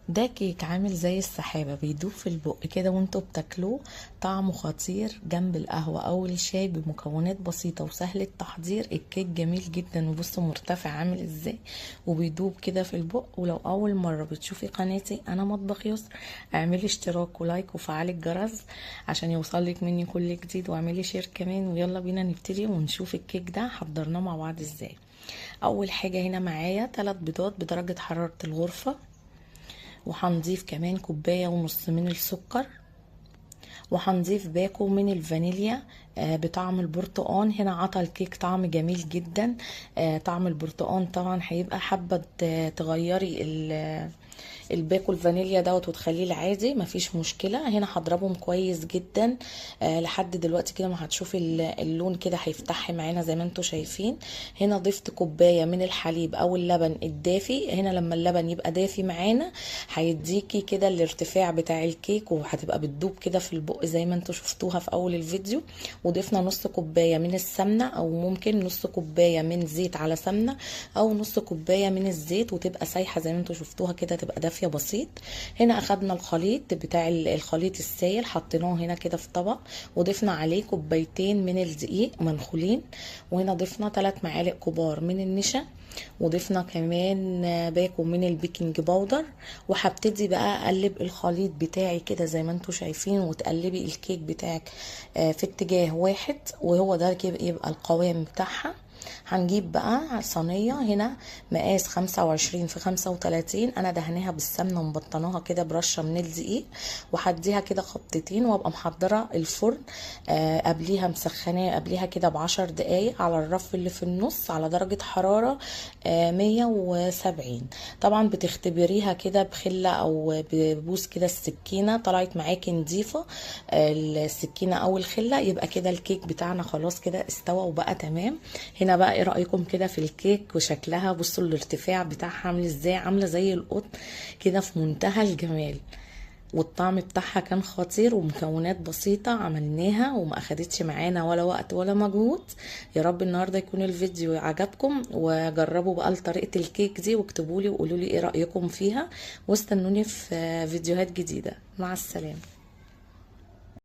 ده كيك عامل زي السحابة، بيدوب في البق كده وانتوا بتاكلوه. طعمه خطير جنب القهوة او الشاي، بمكونات بسيطة وسهل التحضير. الكيك جميل جدا، وبصوا مرتفع عامل ازاي وبيدوب كده في البق. ولو اول مرة بتشوفي قناتي انا مطبخ يسر، اعملي اشتراك ولايك وفعلي الجرس عشان يوصلك مني كل جديد، واعملي شير كمان. ويلا بينا نبتدي ونشوف الكيك ده حضرناه مع بعض ازاي. اول حاجة هنا معايا 3 بيضات بدرجة حرارة الغرفة، وهنضيف كمان كوباية ونص من السكر، وهنضيف باكو من الفانيليا بطعم البرتقان. هنا عطى الكيك طعم جميل جدا. طعم البرتقان طبعا هيبقى حابة تغيري الباكو الفانيليا دوت وتخليه العادي، مفيش مشكله. هنا هضربهم كويس جدا لحد دلوقتي كده ما هتشوفي اللون كده هيفتح معانا زي ما انتم شايفين. هنا ضفت كوبايه من الحليب او اللبن الدافي. هنا لما اللبن يبقى دافي معانا هيديكي كده الارتفاع بتاع الكيك، وهتبقى بتدوب كده في البق زي ما انتم شفتوها في اول الفيديو. وضفنا نص كوبايه من السمنه، او ممكن نص كوبايه من زيت على سمنه، او نص كوبايه من الزيت، وتبقى سايحه زي ما انتم شفتوها كده، تبقى دافيه بسيط. هنا اخدنا الخليط بتاع الخليط السائل، حطيناه هنا كده في طبق، وضفنا عليه كوبايتين من الدقيق منخولين. وهنا ضفنا 3 معالق كبار من النشا، وضفنا كمان باكو من البيكنج باودر. وهبتدي بقى اقلب الخليط بتاعي كده زي ما انتم شايفين، وتقلبي الكيك بتاعك في اتجاه واحد، وهو ده يبقى القوام بتاعها. هنجيب بقى صينية هنا مقاس 25 في 35، انا دهناها بالسمنة ومبطناها كده برشة من الدقيق، وهديها كده خبطتين، وابقى محضرة الفرن قبليها مسخناه قبليها كده ب10 دقايق على الرف اللي في النص على درجة حرارة 170. طبعا بتختبريها كده بخلة او ببوس كده، السكينة طلعت معاكي نظيفة السكينة او الخلة، يبقى كده الكيك بتاعنا خلاص كده استوى وبقى تمام. هنا بقى ايه رأيكم كده في الكيك وشكلها؟ بصوا الارتفاع بتاعها عامل ازاي، عاملة زي القطن كده في منتهى الجمال. والطعم بتاعها كان خطير، ومكونات بسيطة عملناها وما اخدتش معانا ولا وقت ولا مجهود. يا رب النهاردة يكون الفيديو عجبكم، وجربوا بقى طريقة الكيك دي واكتبوا لي وقولوا لي ايه رأيكم فيها، واستنوني في فيديوهات جديدة. مع السلامة.